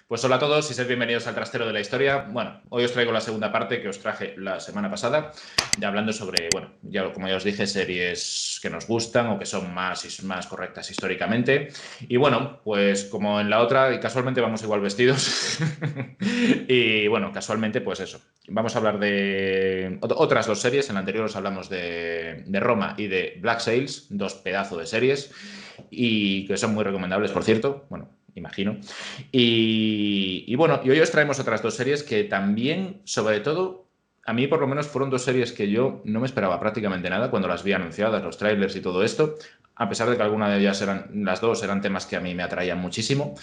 Pues hola a todos y sed bienvenidos al Trastero de la Historia. Bueno, hoy os traigo la segunda parte que os traje la semana pasada, ya hablando sobre, bueno, ya como ya os dije, series que nos gustan o que son más correctas históricamente. Y bueno, pues como en la otra, y casualmente vamos igual vestidos, y bueno, casualmente pues eso. Vamos a hablar de otras dos series. En la anterior os hablamos de Roma y de Black Sails, dos pedazos de series, y que son muy recomendables, por cierto. Bueno, imagino. Y bueno, y hoy os traemos otras dos series que también, sobre todo, a mí por lo menos fueron dos series que yo no me esperaba prácticamente nada cuando las vi anunciadas, los trailers y todo esto, a pesar de que alguna de ellas las dos eran temas que a mí me atraían muchísimo.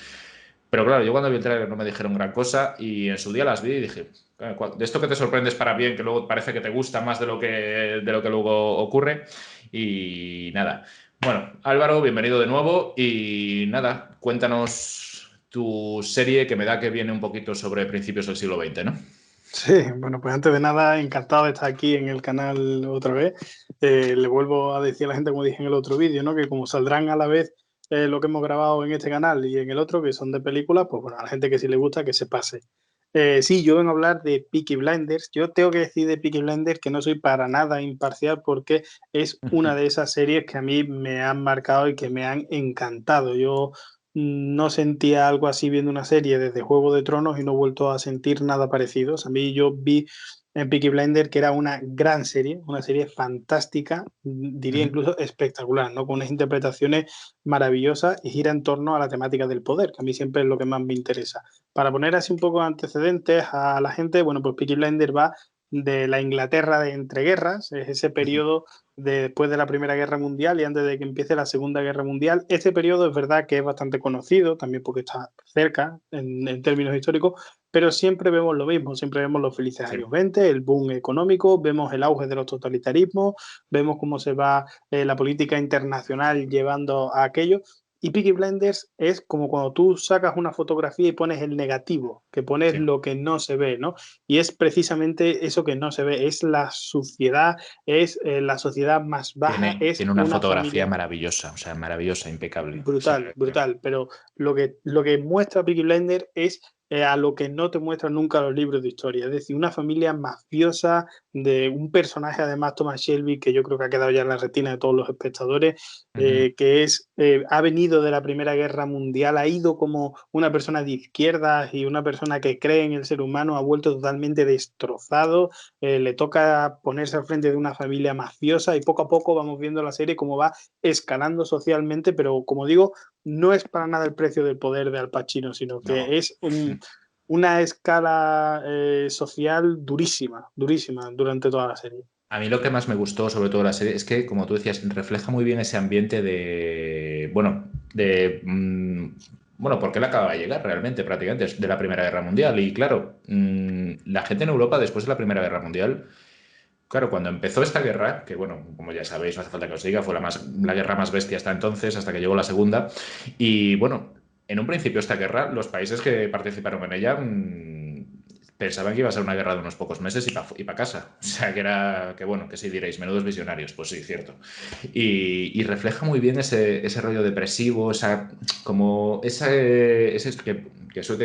Pero claro, yo cuando vi el trailer no me dijeron gran cosa y en su día las vi y dije, de esto que te sorprendes para bien, que luego parece que te gusta más de lo que luego ocurre. Y nada. Bueno, Álvaro, bienvenido de nuevo y nada, cuéntanos tu serie que me da que viene un poquito sobre principios del siglo XX, ¿no? Sí, bueno, pues antes de nada, encantado de estar aquí en el canal otra vez. Le vuelvo a decir a la gente, como dije en el otro vídeo, ¿no? Que como saldrán a la vez lo que hemos grabado en este canal y en el otro, que son de películas, pues bueno, a la gente que sí le gusta, que se pase. Sí, yo vengo a hablar de Peaky Blinders. Yo tengo que decir de Peaky Blinders que no soy para nada imparcial porque es una de esas series que a mí me han marcado y que me han encantado. Yo no sentía algo así viendo una serie desde Juego de Tronos y no he vuelto a sentir nada parecido. O sea, a mí yo vi en Peaky Blinders que era una gran serie, una serie fantástica, diría incluso espectacular, ¿no? Con unas interpretaciones maravillosas y gira en torno a la temática del poder, que a mí siempre es lo que más me interesa. Para poner así un poco de antecedentes a la gente, bueno, pues Peaky Blinders va de la Inglaterra de entreguerras, es ese periodo después de la Primera Guerra Mundial y antes de que empiece la Segunda Guerra Mundial. Este periodo es verdad que es bastante conocido, también porque está cerca en términos históricos, pero siempre vemos lo mismo, siempre vemos los felices Sí. años 20, el boom económico, vemos el auge de los totalitarismos, vemos cómo se va la política internacional llevando a aquello. Y Peaky Blinders es como cuando tú sacas una fotografía y pones el negativo, que pones Sí. lo que no se ve, ¿no? Y es precisamente eso que no se ve, es la suciedad, es la sociedad más baja, Tiene es una una fotografía familia maravillosa, o sea, maravillosa, impecable. O sea, brutal, brutal. Pero lo que muestra Peaky Blinders es a lo que no te muestran nunca los libros de historia. Es decir, una familia mafiosa de un personaje, además, Thomas Shelby, que yo creo que ha quedado ya en la retina de todos los espectadores, ha venido de la Primera Guerra Mundial, ha ido como una persona de izquierdas y una persona que cree en el ser humano, ha vuelto totalmente destrozado, le toca ponerse al frente de una familia mafiosa y poco a poco vamos viendo la serie cómo va escalando socialmente, pero como digo, no es para nada el precio del poder de Al Pacino, sino no. que es una escala social durísima, durísima durante toda la serie. A mí lo que más me gustó, sobre todo de la serie, es que, como tú decías, refleja muy bien ese ambiente bueno, porque él acaba de llegar realmente, prácticamente, de la Primera Guerra Mundial. Y claro, la gente en Europa, después de la Primera Guerra Mundial, claro, cuando empezó esta guerra, que bueno, como ya sabéis, no hace falta que os diga, fue la guerra más bestia hasta entonces, hasta que llegó la segunda. Y bueno, en un principio esta guerra, los países que participaron en ella pensaban que iba a ser una guerra de unos pocos meses y pa casa. O sea, que bueno, que sí diréis, menudos visionarios, pues sí, cierto. Y refleja muy bien ese rollo depresivo, que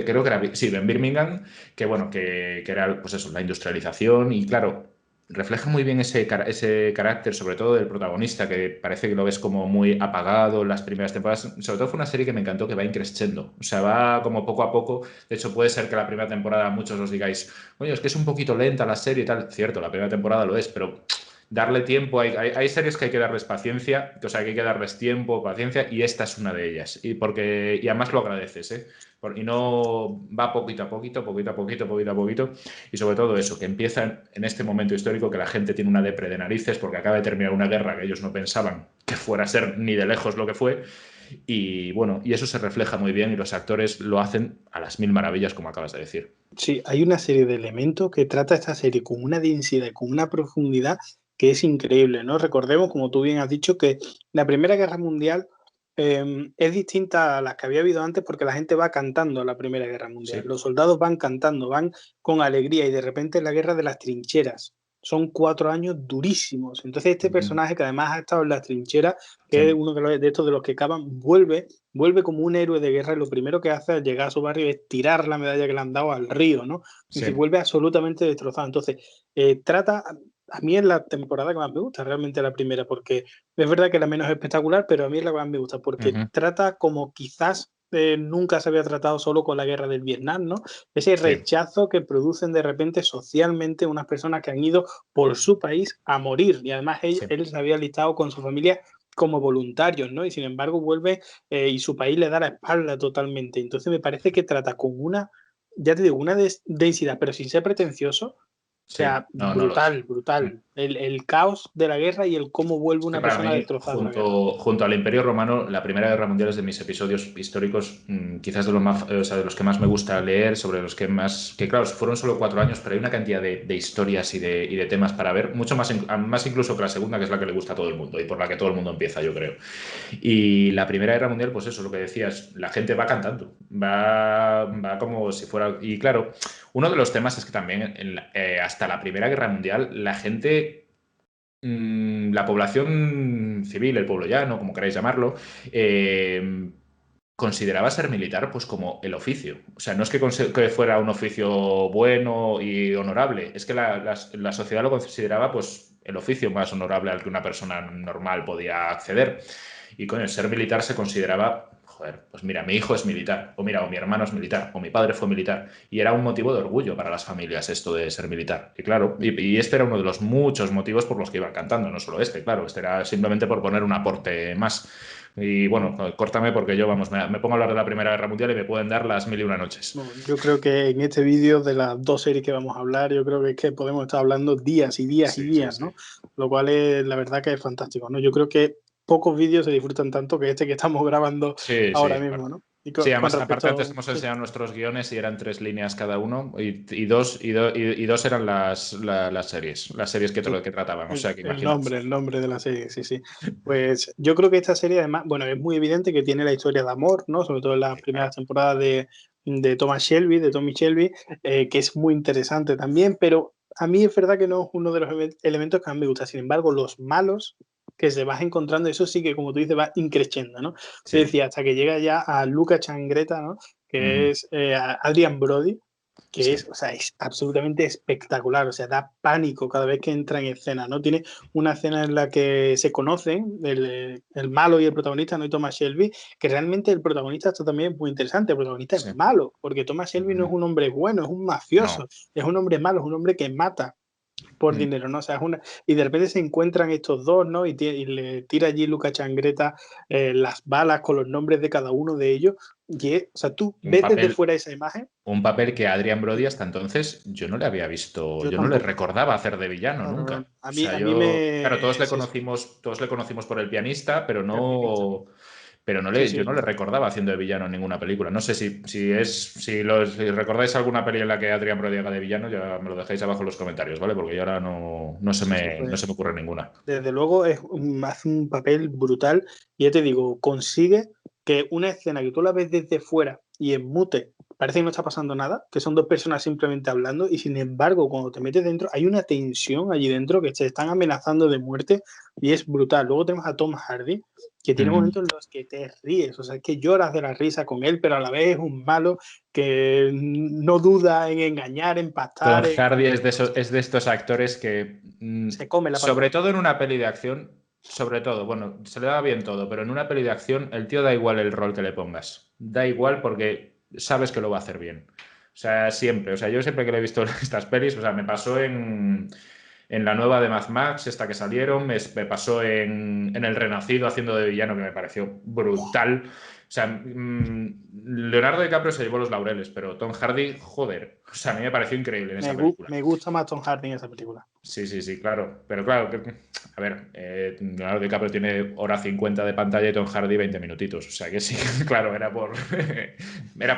creo que era, sí, en Birmingham, que bueno, que era pues eso, la industrialización y claro, refleja muy bien ese carácter, sobre todo del protagonista, que parece que lo ves como muy apagado en las primeras temporadas. Sobre todo fue una serie que me encantó, que va increciendo. O sea, va como poco a poco. De hecho, puede ser que la primera temporada muchos os digáis, oye, es que es un poquito lenta la serie y tal. Cierto, la primera temporada lo es, pero darle tiempo. Hay series que hay que darles paciencia, o sea, que hay que darles tiempo, paciencia, y esta es una de ellas. Y además lo agradeces, ¿eh? Y no va poquito a poquito, poquito a poquito, poquito a poquito. Y sobre todo eso, que empieza en este momento histórico que la gente tiene una depre de narices porque acaba de terminar una guerra que ellos no pensaban que fuera a ser ni de lejos lo que fue. Y bueno, y eso se refleja muy bien y los actores lo hacen a las mil maravillas, como acabas de decir. Sí, hay una serie de elementos que trata esta serie con una densidad y con una profundidad que es increíble, ¿no? Recordemos, como tú bien has dicho, que la Primera Guerra Mundial es distinta a las que había habido antes porque la gente va cantando la Primera Guerra Mundial. Sí. Los soldados van cantando, van con alegría y de repente es la guerra de las trincheras. O son 4 años durísimos. Entonces este personaje, que además ha estado en la trinchera, que es Sí, uno de estos de los que cavan, vuelve como un héroe de guerra, y lo primero que hace al llegar a su barrio es tirar la medalla que le han dado al río, ¿no? Y se sí. vuelve absolutamente destrozado. Entonces, trata, a mí es la temporada que más me gusta, realmente la primera, porque es verdad que es la menos espectacular, pero a mí es la que más me gusta, porque Ujú, trata como quizás nunca se había tratado solo con la guerra del Vietnam, ¿no? Ese sí, rechazo que producen de repente socialmente unas personas que han ido por su país a morir, y además sí. él se había listado con su familia como voluntarios, ¿no? Y sin embargo vuelve y su país le da la espalda totalmente. Entonces me parece que trata con una, ya te digo, una densidad, pero sin ser pretencioso, o Sí, sea, no, no lo es. brutal, brutal. El caos de la guerra y el cómo vuelve Es que una para persona a mí, destrozar la guerra. junto al Imperio Romano, la Primera Guerra Mundial es de mis episodios históricos, quizás de los más, o sea, de los que más me gusta leer, sobre los que más, que claro, fueron solo 4 años, pero hay una cantidad de historias y de temas para ver, mucho más, más incluso que la segunda, que es la que le gusta a todo el mundo y por la que todo el mundo empieza, yo creo. Y la Primera Guerra Mundial, pues eso, lo que decías, la gente va cantando, va como si fuera... Y claro, uno de los temas es que también hasta la Primera Guerra Mundial la gente la población civil, el pueblo llano, como queráis llamarlo, consideraba ser militar pues como el oficio. O sea, no es que fuera un oficio bueno y honorable, es que la sociedad lo consideraba pues el oficio más honorable al que una persona normal podía acceder. Y con el ser militar se consideraba, joder, pues mira, mi hijo es militar, o mira, o mi hermano es militar, o mi padre fue militar. Y era un motivo de orgullo para las familias esto de ser militar. Y claro, y este era uno de los muchos motivos por los que iban cantando, no solo este, claro, este era simplemente por poner un aporte más. Y bueno, córtame porque yo, vamos, me pongo a hablar de la Primera Guerra Mundial y me pueden dar las mil y una noches. No, yo creo que en este vídeo de las dos series que vamos a hablar, yo creo que es que podemos estar hablando días y días y Sí, sí, días, sí. ¿no? Lo cual es, la verdad que es fantástico, ¿no? Yo creo que pocos vídeos se disfrutan tanto que este que estamos grabando Sí, ahora sí. mismo, ¿no? Y Sí, con además, aparte antes respecto, hemos sí, enseñado nuestros guiones y eran 3 líneas cada uno y dos eran las series que trataban, o sea que imagínate. el nombre de la serie, sí, sí. Pues yo creo que esta serie además, bueno, es muy evidente que tiene la historia de amor, ¿no? Sobre todo en las Claro. primeras temporadas de Thomas Shelby, de Tommy Shelby, que es muy interesante también, pero a mí es verdad que no es uno de los elementos que a mí me gusta. Sin embargo, los malos que se vas encontrando, eso sí que, como tú dices, va increciendo, ¿no? Es Sí. decir, hasta que llega ya a Luca Changreta, ¿no? Que Ujú. es Adrian Brody, que Sí. es, o sea, es absolutamente espectacular, o sea, da pánico cada vez que entra en escena, ¿no? Tiene una escena en la que se conocen el malo y el protagonista, ¿no? Y Thomas Shelby, que realmente el protagonista, esto también es muy interesante, el protagonista es Sí. malo, porque Thomas Shelby no es Ujú. un hombre bueno, es un No. mafioso, es un hombre malo, es un hombre que mata por Mm. dinero, ¿no? O sea, es una... Y de repente se encuentran estos dos, ¿no? Y le tira allí Luca Changreta las balas con los nombres de cada uno de ellos. O sea, tú Un ves desde papel, fuera esa imagen. un papel que a Adrian Brody hasta entonces yo no le había visto, Yo yo no le tampoco. recordaba hacer de villano No, no, no. nunca. O sea, claro, Me. Sí, sí. todos le conocimos por el pianista, El pianista. Sí, yo sí. no le recordaba haciendo de villano en ninguna película. No sé si recordáis alguna peli en la que Adrian Brody haga de villano, ya me lo dejáis abajo en los comentarios, ¿vale? Porque yo ahora no se Sí, sí, me, no pues. se me ocurre ninguna. Desde luego hace un papel brutal. Y ya te digo, consigue que una escena que tú la ves desde fuera y en mute parece que no está pasando nada, que son dos personas simplemente hablando, y sin embargo, cuando te metes dentro, hay una tensión allí dentro que se están amenazando de muerte y es brutal. Luego tenemos a Tom Hardy, que tiene Mm. momentos en los que te ríes, o sea, que lloras de la risa con él, pero a la vez es un malo que no duda en engañar, en Tom pactar, Hardy es de estos actores que, se come la sobre pantalla. todo en una peli de acción, sobre todo, bueno, se le da bien todo, pero en una peli de acción el tío da igual el rol que le pongas. Da igual porque sabes que lo va a hacer bien. O sea, siempre. O sea, yo siempre que le he visto estas pelis, o sea, me pasó en la nueva de Mad Max, esta que salieron, me pasó en El Renacido haciendo de villano, que me pareció brutal. O sea, Leonardo DiCaprio se llevó los laureles, pero Tom Hardy, joder, o sea, a mí me pareció increíble en esa película. Me gusta más Tom Hardy en esa película. Sí, sí, sí, claro. Pero claro, a ver, Leonardo DiCaprio tiene hora 50 de pantalla y Tom Hardy 20 minutitos. O sea que sí, claro, era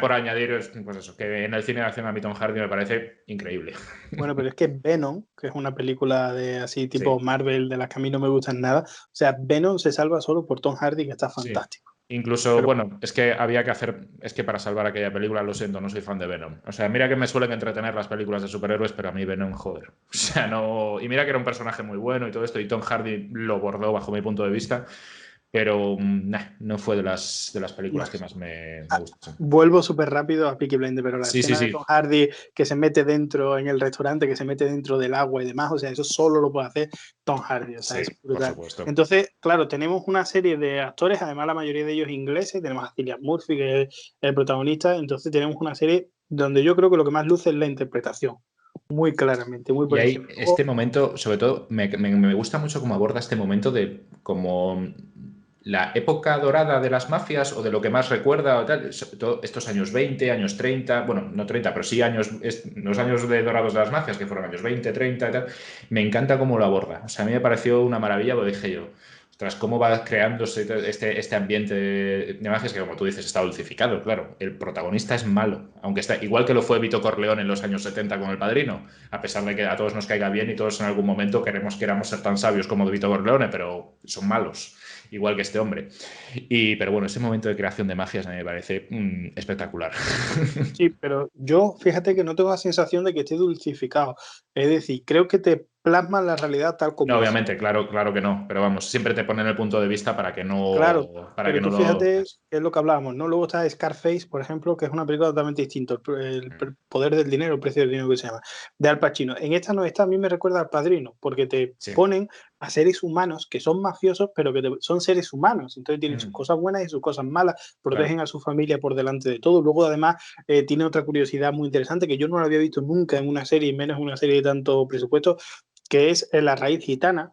por añadir, pues eso, que en el cine de acción a mí Tom Hardy me parece increíble. Bueno, pero es que Venom, que es una película de así tipo Sí, Marvel, de las que a mí no me gustan nada, o sea, Venom se salva solo por Tom Hardy, que está sí. fantástico. Incluso, Pero bueno, es que había que hacer, es que para salvar aquella película, lo siento, no soy fan de Venom. O sea, mira que me suelen entretener las películas de superhéroes, pero a mí Venom, joder. O sea, no. Y mira que era un personaje muy bueno y todo esto, y Tom Hardy lo bordó bajo mi punto de vista, pero nah, no fue de las películas que más me gustaron. vuelvo súper rápido a Peaky Blinders, pero la Sí, sí, escena de Tom sí. Hardy que se mete dentro en el restaurante, que se mete dentro del agua y demás, o sea, eso solo lo puede hacer Tom Hardy, o sea, Sí, es por brutal. supuesto. Entonces, claro, tenemos una serie de actores, además la mayoría de ellos ingleses, tenemos a Cillian Murphy, que es el protagonista, entonces tenemos una serie donde yo creo que lo que más luce es la interpretación, muy claramente, muy Y por encima. hay este momento, sobre todo, me gusta mucho cómo aborda este momento de como la época dorada de las mafias o de lo que más recuerda o tal, sobre todo estos años 20, años 30, bueno, no 30, pero sí años, los años de dorados de las mafias, que fueron años 20, 30 y tal, me encanta cómo lo aborda. O sea, a mí me pareció una maravilla, lo dije yo. Tras cómo va creándose este ambiente de magias que, como tú dices, está dulcificado, claro. El protagonista es malo, aunque está igual que lo fue Vito Corleone en los años 70 con El Padrino, a pesar de que a todos nos caiga bien y todos en algún momento queramos ser tan sabios como Vito Corleone, pero son malos, igual que este hombre. Pero bueno, ese momento de creación de magias a mí me parece espectacular. Sí, pero yo fíjate que no tengo la sensación de que esté dulcificado. Es decir, creo que te plasma la realidad tal No, como es. obviamente, claro, claro que no, pero vamos, siempre te ponen el punto de vista Claro, para que pero no tú lo. fíjate que es lo que hablábamos, ¿no? Luego está Scarface, por ejemplo, que es una película totalmente distinta, poder del dinero, el precio del dinero que se llama, de Al Pacino. En esta no está, a mí me recuerda al Padrino, porque te Sí. ponen a seres humanos que son mafiosos, pero que son seres humanos, entonces tienen sus cosas buenas y sus cosas malas, Claro. protegen a su familia por delante de todo. Luego, además, tiene otra curiosidad muy interesante que yo no la había visto nunca en una serie, y menos en una serie de tanto presupuesto, que es La raíz gitana,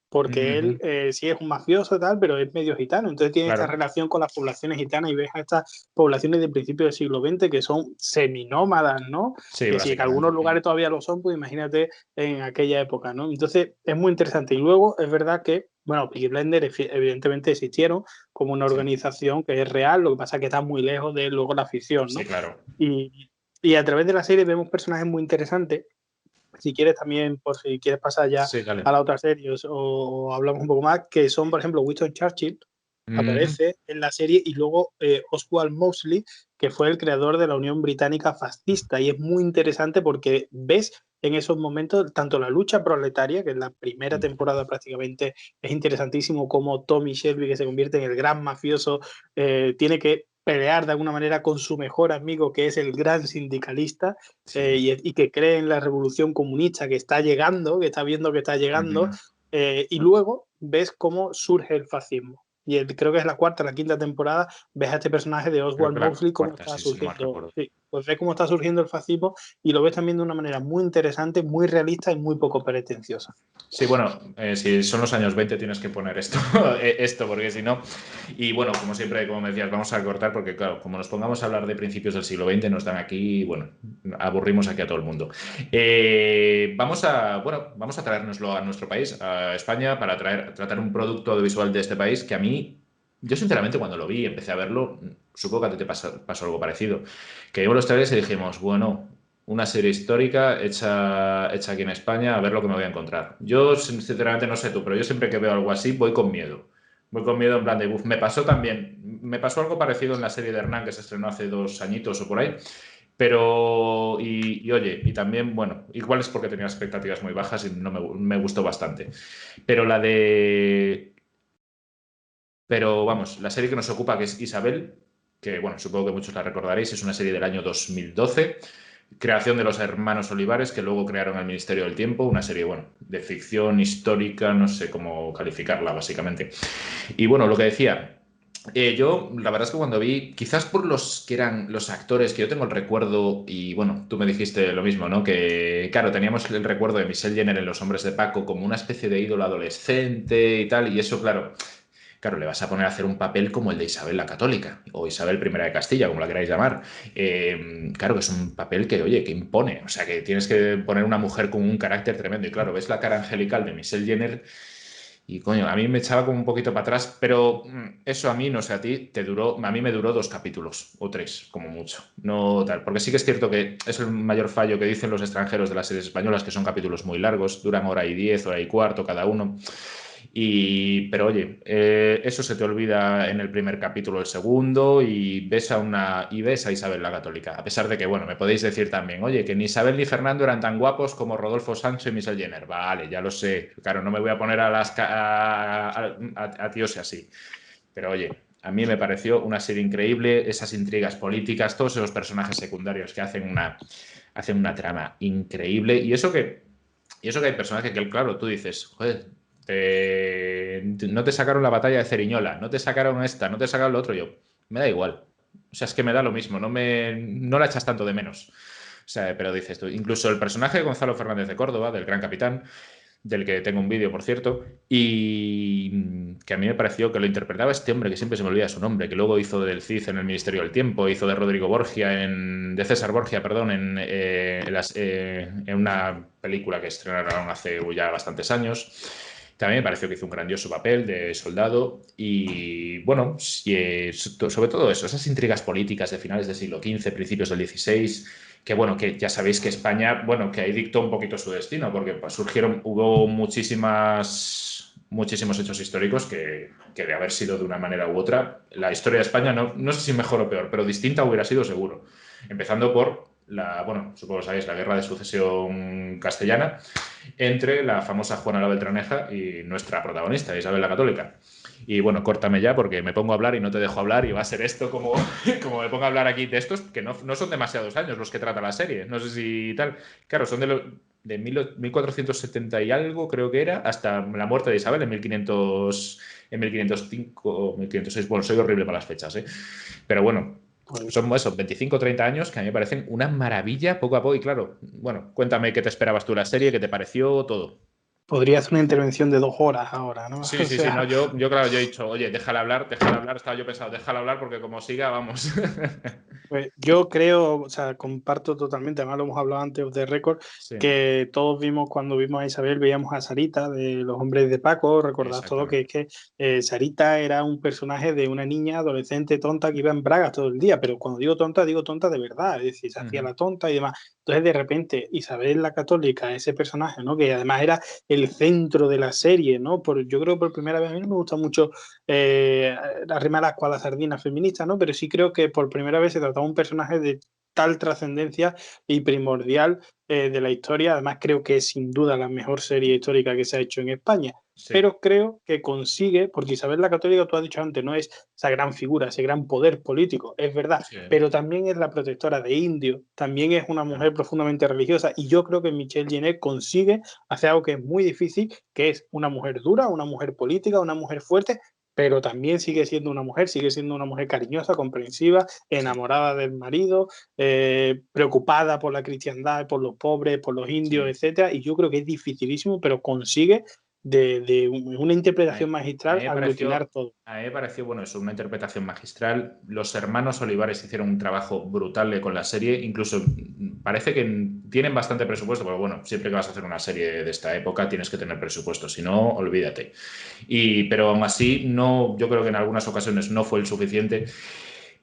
porque él sí es un mafioso y tal, pero es medio gitano, entonces tiene esta Claro. relación con las poblaciones gitanas y ves a estas poblaciones de principios del siglo XX que son seminómadas, ¿no? Sí, Que si en algunos básicamente. lugares todavía lo son, pues imagínate en aquella época, ¿no? Entonces es muy interesante. Y luego es verdad que, bueno, Peaky Blinders evidentemente existieron como una Sí, organización que es real, lo que pasa es que está muy lejos de luego la ficción, ¿no? sí, claro. Y, y a través de la serie vemos personajes muy interesantes. Si quieres también, por si quieres pasar ya Sí, dale. a la otra serie o hablamos un poco más, que son, por ejemplo, Winston Churchill, Mm, aparece en la serie, y luego Oswald Mosley, que fue el creador de la Unión Británica Fascista, y es muy interesante porque ves en esos momentos tanto la lucha proletaria, que en la primera temporada prácticamente es interesantísimo como Tommy Shelby, que se convierte en el gran mafioso, tiene que pelear de alguna manera con su mejor amigo, que es el gran sindicalista, sí. y que cree en la revolución comunista que está llegando, que está viendo que está llegando, Ujú. y luego ves cómo surge el fascismo. Y creo que es la cuarta, la quinta temporada, ves a este personaje de Creo Oswald que la Mosley cómo cuarta, está sí, si no mal surgiendo. recuerdo. Sí, pues ves cómo está surgiendo el fascismo y lo ves también de una manera muy interesante, muy realista y muy poco pretenciosa. Sí, bueno, si son los años 20 tienes que poner esto, esto, porque si no. Y bueno, como siempre, como me decías, vamos a cortar porque, claro, como nos pongamos a hablar de principios del siglo XX, nos dan aquí, bueno, aburrimos aquí a todo el mundo. Vamos a traérnoslo a nuestro país, a España, para tratar un producto audiovisual de este país que a mí, yo sinceramente cuando lo vi y empecé a verlo, supongo que a ti te pasó algo parecido, que vimos los trailers y dijimos, bueno, una serie histórica hecha aquí en España, a ver lo que me voy a encontrar. Yo, sinceramente, no sé tú, pero yo siempre que veo algo así voy con miedo. Voy con miedo en plan de, me pasó también, me pasó algo parecido en la serie de Hernán que se estrenó hace 2 añitos o por ahí, pero, oye, y también, bueno, igual es porque tenía expectativas muy bajas y no me gustó bastante. Pero pero vamos, la serie que nos ocupa, que es Isabel, que bueno, supongo que muchos la recordaréis, es una serie del año 2012, creación de los hermanos Olivares, que luego crearon el Ministerio del Tiempo, una serie, bueno, de ficción histórica, no sé cómo calificarla, básicamente. Y bueno, lo que decía, yo la verdad es que cuando vi, quizás por los que eran los actores, que yo tengo el recuerdo, y bueno, tú me dijiste lo mismo, ¿no? Que claro, teníamos el recuerdo de Michelle Jenner en Los Hombres de Paco como una especie de ídolo adolescente y tal, y eso, claro, le vas a poner a hacer un papel como el de Isabel la Católica o Isabel I de Castilla, como la queráis llamar. Claro que es un papel que, oye, que impone. O sea, que tienes que poner una mujer con un carácter tremendo. Y claro, ves la cara angelical de Michelle Jenner y, coño, a mí me echaba como un poquito para atrás, pero eso a mí, no sé, a mí me duró 2 capítulos o 3, como mucho. No tal, porque sí que es cierto que es el mayor fallo que dicen los extranjeros de las series españolas, que son capítulos muy largos, duran hora y 10, hora y cuarto cada uno. Pero oye, eso se te olvida en el primer capítulo, el segundo, y ves a Isabel la Católica. A pesar de que, bueno, me podéis decir también, oye, que ni Isabel ni Fernando eran tan guapos como Rodolfo Sancho y Michelle Jenner. Vale, ya lo sé. Claro, no me voy a poner a tíos así. Pero oye, a mí me pareció una serie increíble, esas intrigas políticas, todos esos personajes secundarios que hacen una trama increíble. Y eso que hay personajes que, claro, tú dices, joder, no te sacaron la batalla de Ceriñola, no te sacaron esta, no te sacaron lo otro. Yo, me da igual. O sea, es que me da lo mismo, no la echas tanto de menos. O sea, pero dices tú, incluso el personaje de Gonzalo Fernández de Córdoba, del Gran Capitán, del que tengo un vídeo, por cierto, y que a mí me pareció que lo interpretaba este hombre, que siempre se me olvida su nombre, que luego hizo del Cid en el Ministerio del Tiempo, hizo de Rodrigo Borgia, de César Borgia, perdón, en una película que estrenaron hace ya bastantes años. También me pareció que hizo un grandioso papel de soldado y, bueno, sobre todo eso, esas intrigas políticas de finales del siglo XV, principios del XVI, que bueno, que ya sabéis que España, bueno, que ahí dictó un poquito su destino, porque pues, hubo muchísimos hechos históricos que de haber sido de una manera u otra, la historia de España no sé si mejor o peor, pero distinta hubiera sido seguro. Empezando por bueno, supongo que sabéis, la guerra de sucesión castellana entre la famosa Juana la Beltraneja y nuestra protagonista, Isabel la Católica. Y bueno, córtame ya porque me pongo a hablar y no te dejo hablar y va a ser esto como, como me pongo a hablar aquí de estos, que no son demasiados años los que trata la serie, no sé si tal. Claro, son de 1470 y algo, creo que era, hasta la muerte de Isabel en 1505 o 1506. Bueno, soy horrible para las fechas, ¿eh? Pero bueno, son esos 25 o 30 años que a mí me parecen una maravilla poco a poco. Y claro, bueno, cuéntame qué te esperabas tú de la serie, qué te pareció, todo. Podría hacer una intervención de 2 horas ahora, ¿no? Sí, O sí, sí, no, sea, claro, yo he dicho, oye, déjala hablar, estaba yo pensando, déjala hablar porque como siga, vamos. pues yo creo, o sea, comparto totalmente, además lo hemos hablado antes de récord, Sí, que todos vimos cuando vimos a Isabel, veíamos a Sarita de Los Hombres de Paco, recordad todo que exactamente. es que Sarita era un personaje de una niña adolescente tonta que iba en bragas todo el día, pero cuando digo tonta de verdad, es decir, se hacía Ujú. la tonta y demás. Entonces de repente Isabel la Católica, ese personaje, ¿no? Que además era el centro de la serie, ¿no? Yo creo que por primera vez a mí no me gusta mucho arrimar las a la sardina feminista, ¿no? Pero sí creo que por primera vez se trataba un personaje de tal trascendencia y primordial de la historia. Además, creo que es sin duda la mejor serie histórica que se ha hecho en España. Sí, Pero creo que consigue, porque Isabel la Católica, tú has dicho antes, no es esa gran figura, ese gran poder político, es verdad, sí, pero también es la protectora de indios, también es una claro. mujer profundamente religiosa y yo creo que Michelle Jenner consigue hacer algo que es muy difícil, que es una mujer dura, una mujer política, una mujer fuerte, pero también sigue siendo una mujer cariñosa, comprensiva, Sí, enamorada del marido, preocupada por la cristiandad, por los pobres, por los indios, sí. etcétera. Y yo creo que es dificilísimo, pero consigue de una A mí, interpretación a mí magistral me aglutinar pareció, todo. a mí me pareció, bueno, eso, una interpretación magistral. Los hermanos Olivares hicieron un trabajo brutal con la serie. Incluso parece que tienen bastante presupuesto, pero bueno, siempre que vas a hacer una serie de esta época tienes que tener presupuesto, si no, olvídate. Pero aún así, no, yo creo que en algunas ocasiones no fue el suficiente.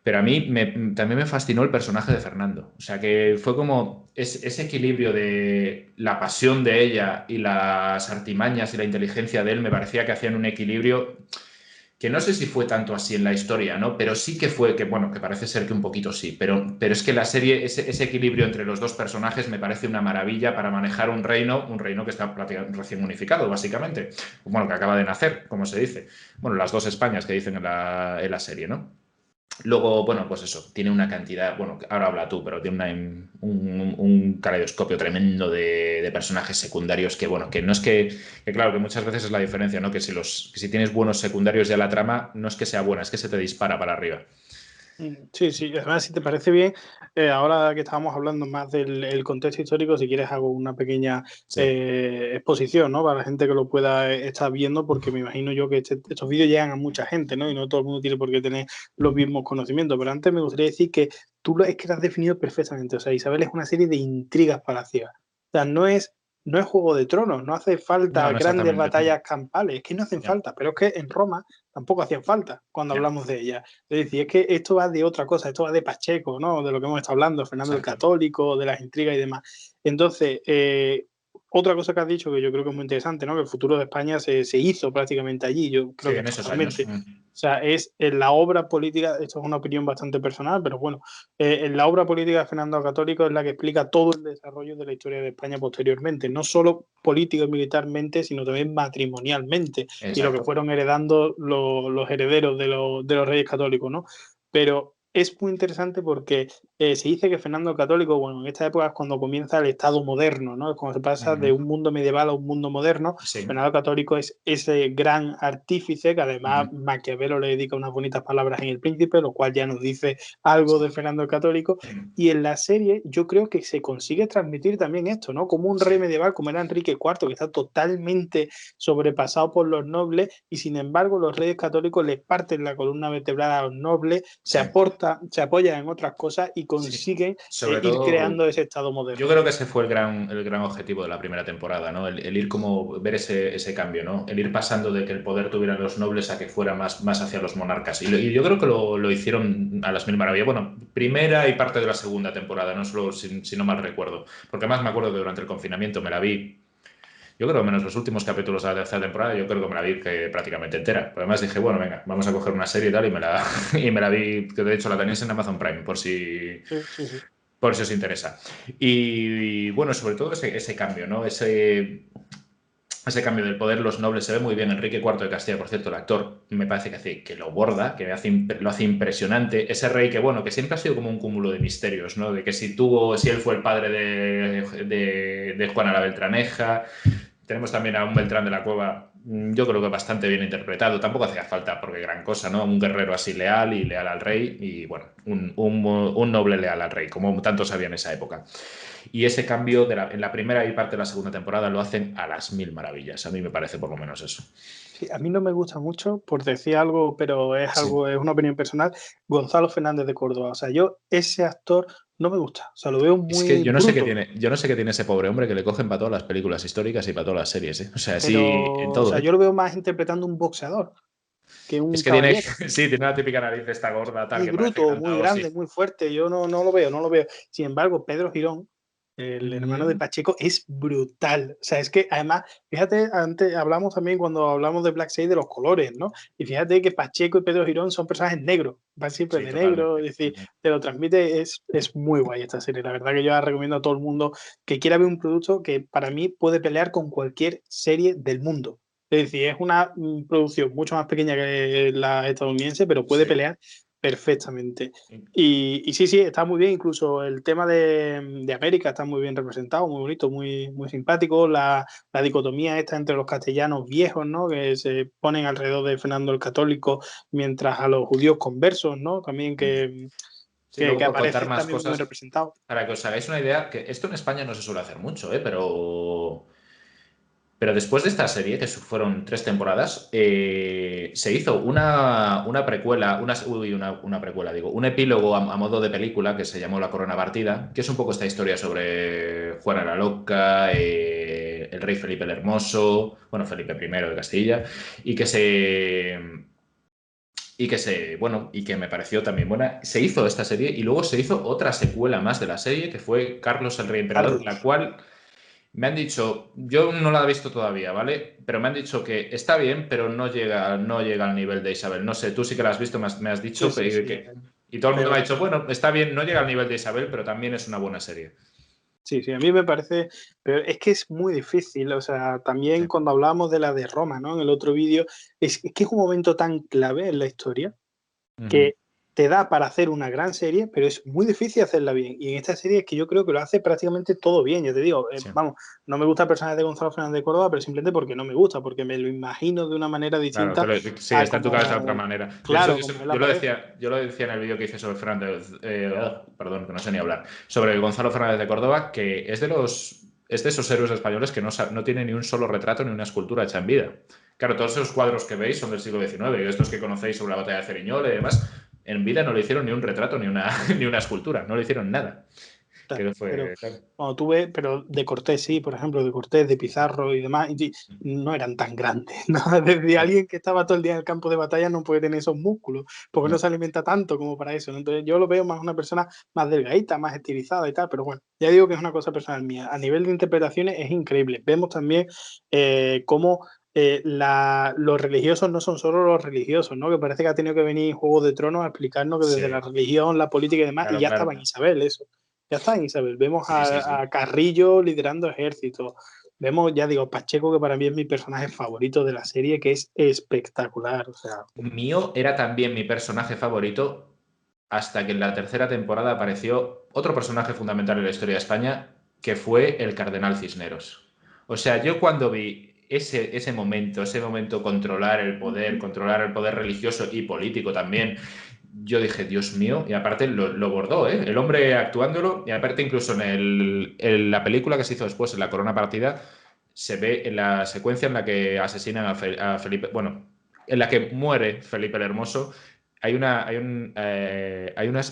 Pero a mí también me fascinó el personaje de Fernando. O sea, que fue como ese equilibrio de la pasión de ella y las artimañas y la inteligencia de él, me parecía que hacían un equilibrio que no sé si fue tanto así en la historia, ¿no? Pero sí que fue, que bueno, que parece ser que un poquito sí. Pero es que la serie, ese equilibrio entre los dos personajes me parece una maravilla para manejar un reino que está recién unificado, básicamente. Bueno, que acaba de nacer, como se dice. Bueno, las dos Españas que dicen en la serie, ¿no? Luego, bueno, pues eso, tiene una cantidad, bueno, ahora habla tú, pero tiene un caleidoscopio tremendo de personajes secundarios que, bueno, que no es que claro, que muchas veces es la diferencia, ¿no? Que si tienes buenos secundarios ya la trama, no es que sea buena, es que se te dispara para arriba. Sí, sí, además, si te parece bien, ahora que estábamos hablando más del el contexto histórico, si quieres hago una pequeña Sí, exposición, ¿no? Para la gente que lo pueda estar viendo, porque me imagino yo que estos vídeos llegan a mucha gente, ¿no? Y no todo el mundo tiene por qué tener los mismos conocimientos. Pero antes me gustaría decir que es que lo has definido perfectamente. O sea, Isabel es una serie de intrigas palaciegas. O sea, no es Juego de Tronos, no hace no, falta no grandes exactamente, no. batallas campales, es que no hacen Ya, falta, pero es que en Roma tampoco hacían falta cuando ya, hablamos de ella. Es decir, es que esto va de otra cosa, esto va de Pacheco, ¿no? De lo que hemos estado hablando, Fernando el exacto. Católico, de las intrigas y demás. Entonces, otra cosa que has dicho que yo creo que es muy interesante, ¿no? Que el futuro de España se hizo prácticamente allí, yo creo Sí, que en esos años. totalmente. O sea, es en la obra política, esto es una opinión bastante personal, pero bueno, en la obra política de Fernando Católico es la que explica todo el desarrollo de la historia de España posteriormente, no solo político y militarmente, sino también matrimonialmente, y lo que Exacto. fueron heredando los herederos de los reyes católicos, ¿no? Pero es muy interesante porque se dice que Fernando el Católico, bueno, en esta época es cuando comienza el Estado moderno, ¿no? Es cuando se pasa de un mundo medieval a un mundo moderno. Sí. Fernando el Católico es ese gran artífice que además Maquiavelo le dedica unas bonitas palabras en El Príncipe, lo cual ya nos dice algo de Fernando el Católico. Y en la serie yo creo que se consigue transmitir también esto, ¿no? Como un rey medieval, como era Enrique IV, que está totalmente sobrepasado por los nobles y sin embargo los reyes católicos les parten la columna vertebral a los nobles, se apoyan en otras cosas y Sí. consiguen Sobre ir todo, creando ese estado yo moderno. creo que ese fue el gran objetivo de la primera temporada, ¿no? El ir como ver ese cambio, ¿no? El ir pasando de que el poder tuvieran los nobles a que fuera más hacia los monarcas. Y yo creo que lo hicieron a las mil maravillas. Bueno, primera y parte de la segunda temporada, no solo si no mal recuerdo. Porque además me acuerdo que durante el confinamiento me la vi. Yo creo que menos los últimos capítulos de la tercera temporada, yo creo que me la vi prácticamente entera. Pero además dije, bueno, venga, vamos a coger una serie y tal, y me la vi, que de hecho la tenéis en Amazon Prime, Sí, sí, sí. por si os interesa. Y bueno, sobre todo ese cambio, ¿no? Ese cambio del poder, los nobles, se ve muy bien. Enrique IV de Castilla, por cierto, el actor, me parece que lo borda, que lo hace impresionante. Ese rey que, bueno, que siempre ha sido como un cúmulo de misterios, ¿no? De que si él fue el padre de Juana la Beltraneja. Tenemos también a un Beltrán de la Cueva, yo creo que bastante bien interpretado. Tampoco hacía falta, porque gran cosa, ¿no? Un guerrero así leal y leal al rey, y bueno, un noble leal al rey, como tantos había en esa época. Y ese cambio en la primera y parte de la segunda temporada lo hacen a las mil maravillas. A mí me parece por lo menos eso. Sí, a mí no me gusta mucho, por decir algo, pero Sí. es una opinión personal, Gonzalo Fernández de Córdoba. O sea, yo ese actor no me gusta. O sea, lo veo Es que muy bruto. yo no sé qué tiene ese pobre hombre que le cogen para todas las películas históricas y para todas las series, ¿eh? O sea, sí, en Pero, o todo, sea, ¿eh? yo lo veo más interpretando un boxeador que un Es que tiene, caballero. sí, tiene una típica nariz de esta gorda, tal, Muy que parece bruto, muy cantado, sí. grande, muy fuerte. Yo no lo veo, no lo veo. Sin embargo, Pedro Girón, el hermano de Mm. Pacheco, es brutal. O sea, es que además, fíjate, antes hablamos también cuando hablamos de Black Sage de los colores, ¿no? Y fíjate que Pacheco y Pedro Girón son personajes negros, van siempre Sí, de negro, totalmente. es decir, te lo transmite, es muy guay esta serie. La verdad que yo la recomiendo a todo el mundo que quiera ver un producto que para mí puede pelear con cualquier serie del mundo. Es decir, es una producción mucho más pequeña que la estadounidense, pero puede Sí. pelear perfectamente. Y sí, sí, está muy bien. Incluso el tema de América está muy bien representado, muy bonito, muy simpático. La dicotomía esta entre los castellanos viejos, ¿no? Que se ponen alrededor de Fernando el Católico, mientras a los judíos conversos, ¿no? También Sí, luego que por contar aparecen más también muy bien cosas, representados. para que os hagáis una idea, que esto en España no se suele hacer mucho, ¿eh? Pero después de esta serie, que fueron 3 temporadas, se hizo una precuela, una precuela, digo, un epílogo a modo de película que se llamó La Corona Partida, que es un poco esta historia sobre Juana la Loca, el rey Felipe el Hermoso, bueno, Felipe I de Castilla, y que se bueno, y que me pareció también buena. Se hizo esta serie y luego se hizo otra secuela más de la serie, que fue Carlos el Rey Emperador, la Carlos. cual me han dicho, yo no la he visto todavía, ¿vale? Pero me han dicho que está bien, pero no llega al nivel de Isabel. No sé, tú sí que la has visto, me has Sí, dicho, sí, sí. y todo el mundo me ha Peor. dicho, bueno, está bien, no llega al nivel de Isabel, pero también es una buena serie. Sí, sí, a mí me parece, pero es que es muy difícil, o sea, Sí. también cuando hablábamos de la de Roma, ¿no? En el otro vídeo, es que es un momento tan clave en la historia Ujú. que te da para hacer una gran serie, pero es muy difícil hacerla bien. Y en esta serie es que yo creo que lo hace prácticamente todo bien, ya te digo, Sí. vamos, no me gusta el personaje de Gonzalo Fernández de Córdoba, pero simplemente porque no me gusta, porque me lo imagino de una manera Claro, distinta sí, a está en tu cabeza de otra como, manera. De hecho, claro, como él yo lo aparece. decía, en el vídeo que hice sobre perdón, que no sé ni hablar, sobre Gonzalo Fernández de Córdoba, que es de esos héroes españoles que no tiene ni un solo retrato ni una escultura hecha en vida. Claro, todos esos cuadros que veis son del siglo XIX, y estos que conocéis sobre la batalla de Ceriñola y demás, en vida no le hicieron ni un retrato ni una, ni una escultura, no le hicieron nada. Que no Pero fue, claro. cuando tú ves, pero de Cortés sí, por ejemplo, de Cortés, de Pizarro y demás, y no eran tan grandes. ¿No? Desde No, alguien que estaba todo el día en el campo de batalla no puede tener esos músculos, porque no no. se alimenta tanto como para eso, ¿no? Entonces yo lo veo más una persona más delgadita, más estilizada y tal, pero bueno, ya digo que es una cosa personal mía. A nivel de interpretaciones es increíble. Vemos también cómo los religiosos no son solo los religiosos, ¿no? Que parece que ha tenido que venir Juego de Tronos a explicarnos que desde Sí, la religión, la política y demás, y claro, ya claro. estaba en Isabel eso. Ya está en Isabel. Vemos Sí, sí, sí. a Carrillo liderando ejércitos. Vemos, ya digo, Pacheco, que para mí es mi personaje favorito de la serie, que es espectacular. O sea, Mío era también mi personaje favorito hasta que en la tercera temporada apareció otro personaje fundamental en la historia de España, que fue el Cardenal Cisneros. O sea, yo cuando vi ese momento controlar el poder religioso y político también, yo dije, Dios mío, y aparte lo bordó, ¿eh? El hombre actuándolo, y aparte incluso en la película que se hizo después, en La Corona Partida, se ve en la secuencia en la que asesinan a Felipe, bueno, en la que muere Felipe el Hermoso,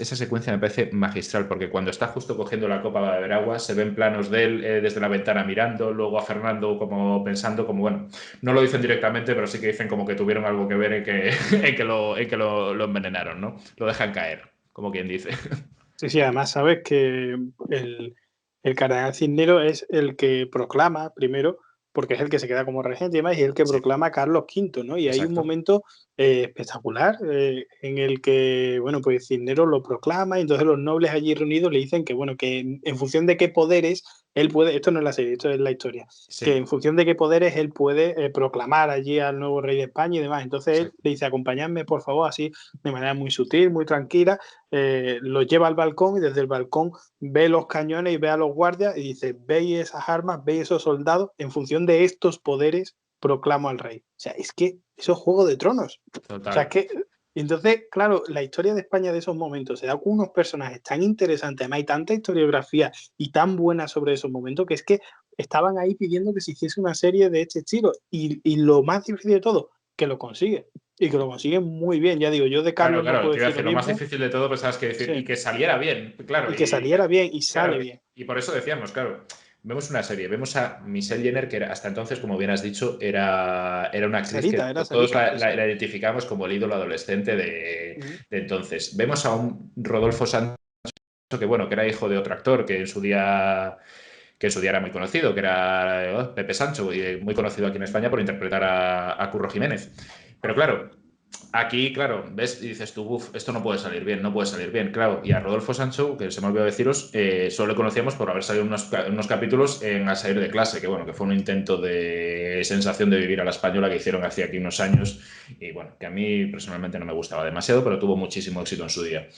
esa secuencia me parece magistral, porque cuando está justo cogiendo la copa para beber agua, se ven planos de él desde la ventana mirando, luego a Fernando como pensando, como bueno, no lo dicen directamente, pero sí que dicen como que tuvieron algo que ver en que, lo envenenaron, ¿no? Lo dejan caer, como quien dice. sí, sí, además sabes que el cardenal Cisneros es el que proclama primero, porque es el que se queda como regente y demás, y es el que Sí, proclama a Carlos V, ¿no? Y hay un exacto. momento espectacular en el que, bueno, pues Cisneros lo proclama y entonces los nobles allí reunidos le dicen que, bueno, que en función de qué poderes él puede, esto no es la serie, esto es la historia, que Sí, en función de qué poderes él puede proclamar allí al nuevo rey de España y demás. Entonces él exacto. le dice, acompañadme, por favor, así de manera muy sutil, muy tranquila, lo lleva al balcón y desde el balcón ve los cañones y ve a los guardias y dice, veis esas armas, veis esos soldados, en función de estos poderes proclamo al rey. O sea, es que eso es Juego de Tronos. O sea, es Total. que... Entonces, claro, la historia de España de esos momentos se da con unos personajes tan interesantes, además hay tanta historiografía y tan buena sobre esos momentos que es que estaban ahí pidiendo que se hiciese una serie de este estilo. Y lo más difícil de todo, que lo consigue. Y que lo consigue muy bien. Ya digo, yo de Claro, Carlos no claro, puedo te iba a decir lo decir, lo más mismo. difícil de todo, pues sabes que decir, y Sí. que saliera bien, claro, Y que saliera bien y claro, sale bien. y por eso decíamos, claro, vemos una serie, vemos a Michelle Jenner, que hasta entonces, como bien has dicho, era una actriz que Era todos Sarita, sí, sí. la identificamos como el ídolo adolescente Ujú. de entonces. Vemos a un Rodolfo Santos, que bueno, que era hijo de otro actor, que en su día era muy conocido, que era Pepe Sancho, y muy conocido aquí en España por interpretar a Curro Jiménez. Pero claro, aquí, claro, ves y dices tú, uff, esto no puede salir bien, no puede salir bien, claro. Y a Rodolfo Sancho, que se me olvidó deciros, solo le conocíamos por haber salido unos capítulos en Al salir de clase, que bueno, que fue un intento de sensación de vivir a la española que hicieron hace aquí unos años. Y bueno, que a mí personalmente no me gustaba demasiado, pero tuvo muchísimo éxito en su día.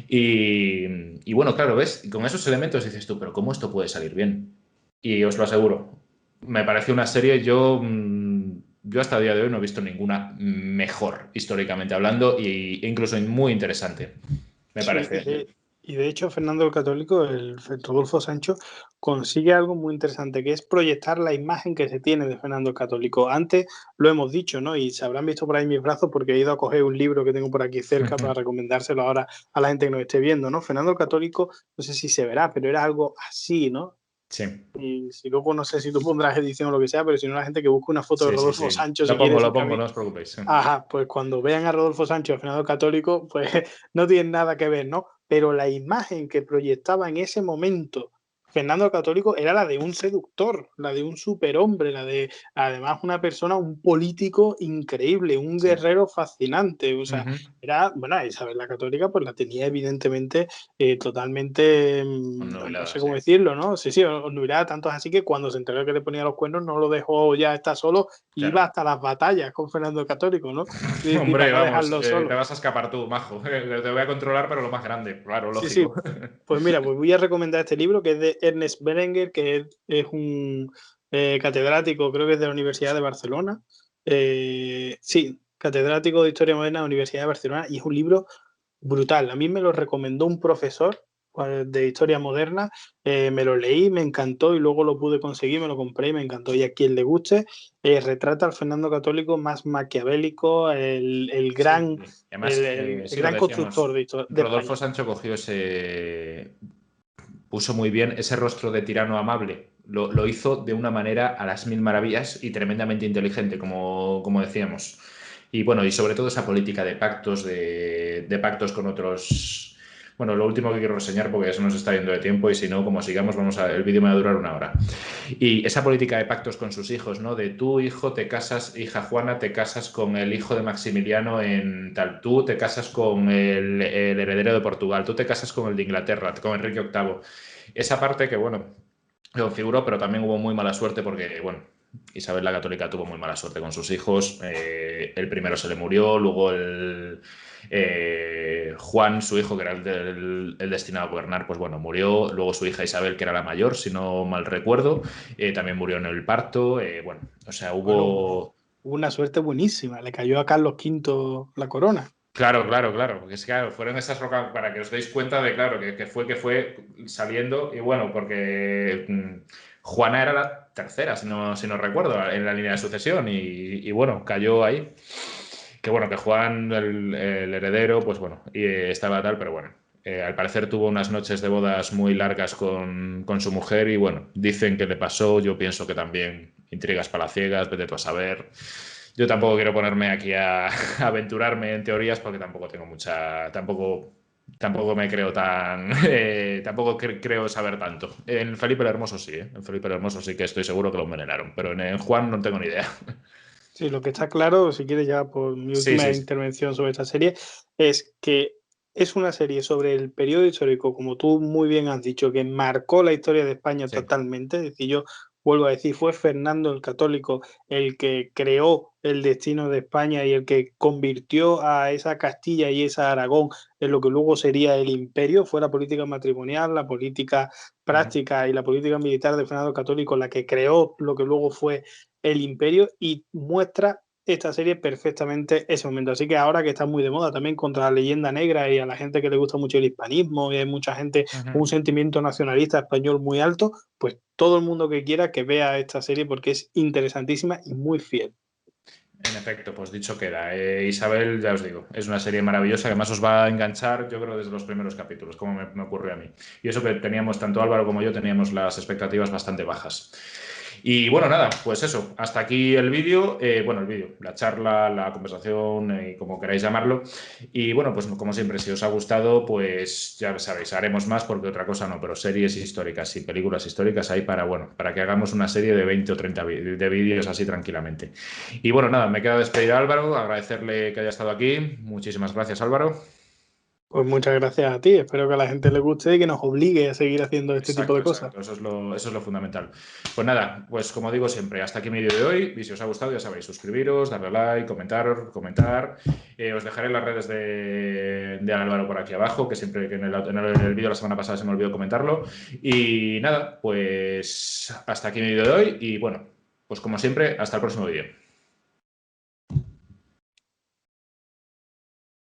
Y bueno, claro, ves, y con esos elementos dices tú, pero ¿cómo esto puede salir bien? Y os lo aseguro, me parece una serie, yo hasta el día de hoy no he visto ninguna mejor, históricamente hablando, e incluso muy interesante, me Sí, parece. y de hecho Fernando el Católico, Rodolfo Sancho, consigue algo muy interesante, que es proyectar la imagen que se tiene de Fernando el Católico. Antes lo hemos dicho, ¿no? Y se habrán visto por ahí mis brazos porque he ido a coger un libro que tengo por aquí cerca para recomendárselo ahora a la gente que nos esté viendo, ¿no? Fernando el Católico, no sé si se verá, pero era algo así, ¿no? Sí, Y si luego no sé si tú pondrás edición o lo que sea, pero si no la gente que busque una foto de sí, sí, Rodolfo sí. Sancho, si quiere, Lo sin pongo, camino. no os preocupéis. Ajá, pues cuando vean a Rodolfo Sánchez, Fernando Católico, pues no tienen nada que ver, ¿no? Pero la imagen que proyectaba en ese momento Fernando Católico era la de un seductor, la de un superhombre, la de además una persona, un político increíble, un Sí. guerrero fascinante. O sea, Ujú. era, bueno, Isabel la Católica, pues la tenía evidentemente totalmente, no sé Obnubilada, sí. cómo decirlo, ¿no? Sí, sí, obnubilada, tanto es así que cuando se enteró que le ponía los cuernos, no lo dejó ya estar solo, iba Claro. hasta las batallas con Fernando Católico, ¿no? Y Hombre, para no vamos, dejarlo te solo. vas a escapar tú, majo. Te voy a controlar, pero lo más grande, claro, Sí, lógico. sí. Pues mira, pues voy a recomendar este libro que es de Ernest Berenguer, que es un catedrático, creo que es de la Universidad de Barcelona. Sí, catedrático de Historia Moderna de la Universidad de Barcelona y es un libro brutal. A mí me lo recomendó un profesor de Historia Moderna, me lo leí, me encantó y luego lo pude conseguir, me lo compré y me encantó. Y a quien le guste, retrata al Fernando Católico más maquiavélico, el Sí, gran, además, el sí lo gran constructor decíamos, de Rodolfo España. Sancho cogió ese puso muy bien ese rostro de tirano amable. Lo hizo de una manera a las mil maravillas y tremendamente inteligente, como decíamos. Y bueno, y sobre todo esa política de pactos, de pactos con otros. Bueno, lo último que quiero reseñar, porque ya se nos está yendo de tiempo y si no, como sigamos, el vídeo me va a durar 1 hora. Y esa política de pactos con sus hijos, ¿no? De tu hijo te casas, hija Juana, te casas con el hijo de Maximiliano en tal, tú te casas con el heredero de Portugal, tú te casas con el de Inglaterra, con Enrique VIII. Esa parte que, bueno, lo configuró, pero también hubo muy mala suerte porque, bueno, Isabel la Católica tuvo muy mala suerte con sus hijos. El primero se le murió, luego Juan, su hijo, que era el destinado a gobernar, pues bueno, murió. Luego su hija Isabel, que era la mayor, si no mal recuerdo, también murió en el parto. Bueno, o sea, Bueno, hubo... hubo una suerte buenísima. Le cayó a Carlos V la corona. Claro, claro, claro. Porque es que claro, fueron esas rocas para que os deis cuenta de, claro, que fue saliendo. Y bueno, porque Juana era la tercera, si no recuerdo, en la línea de sucesión. Y bueno, cayó ahí. Que bueno, que Juan, el heredero, pues bueno, estaba tal, pero bueno. Al parecer tuvo unas noches de bodas muy largas con su mujer y bueno, dicen que le pasó, yo pienso que también intrigas palaciegas, vete tú a saber. Yo tampoco quiero ponerme aquí a aventurarme en teorías porque tampoco tengo mucha, tampoco me creo tan, tampoco creo saber tanto. En Felipe el Hermoso sí, en Felipe el Hermoso sí que estoy seguro que lo envenenaron, pero en Juan no tengo ni idea. Sí, lo que está claro, si quieres ya por mi Sí, última sí, sí. intervención sobre esta serie, es que es una serie sobre el periodo histórico, como tú muy bien has dicho, que marcó la historia de España Sí. totalmente. Es decir, yo vuelvo a decir, fue Fernando el Católico el que creó el destino de España y el que convirtió a esa Castilla y esa Aragón en lo que luego sería el imperio. Fue la política matrimonial, la política Ujú. práctica y la política militar de Fernando el Católico la que creó lo que luego fue el imperio y muestra esta serie perfectamente ese momento. Así que ahora que está muy de moda también contra la leyenda negra y a la gente que le gusta mucho el hispanismo y hay mucha gente con un Ujú. sentimiento nacionalista español muy alto, pues todo el mundo que quiera que vea esta serie porque es interesantísima y muy fiel. En efecto, pues dicho queda. Isabel, ya os digo, es una serie maravillosa que además os va a enganchar, yo creo, desde los primeros capítulos, como me ocurrió a mí. Y eso que teníamos, tanto Álvaro como yo, teníamos las expectativas bastante bajas. Y bueno, nada, pues eso, hasta aquí el vídeo, bueno, el vídeo, la charla, la conversación, como queráis llamarlo. Y bueno, pues como siempre, si os ha gustado, pues ya sabéis, haremos más porque otra cosa no, pero series históricas y películas históricas hay para, bueno, para que hagamos una serie de 20 o 30 de vídeos así tranquilamente. Y bueno, nada, me queda despedir a Álvaro, agradecerle que haya estado aquí. Muchísimas gracias, Álvaro. Pues muchas gracias a ti, espero que a la gente le guste y que nos obligue a seguir haciendo este tipo Exacto, de cosas. exacto, eso es lo fundamental. Pues nada, pues como digo siempre, hasta aquí mi vídeo de hoy. Y si os ha gustado, ya sabéis, suscribiros, darle like, comentar. Os dejaré las redes de Álvaro por aquí abajo, que siempre que en el vídeo la semana pasada se me olvidó comentarlo. Y nada, pues hasta aquí mi vídeo de hoy. Y bueno, pues como siempre, hasta el próximo vídeo.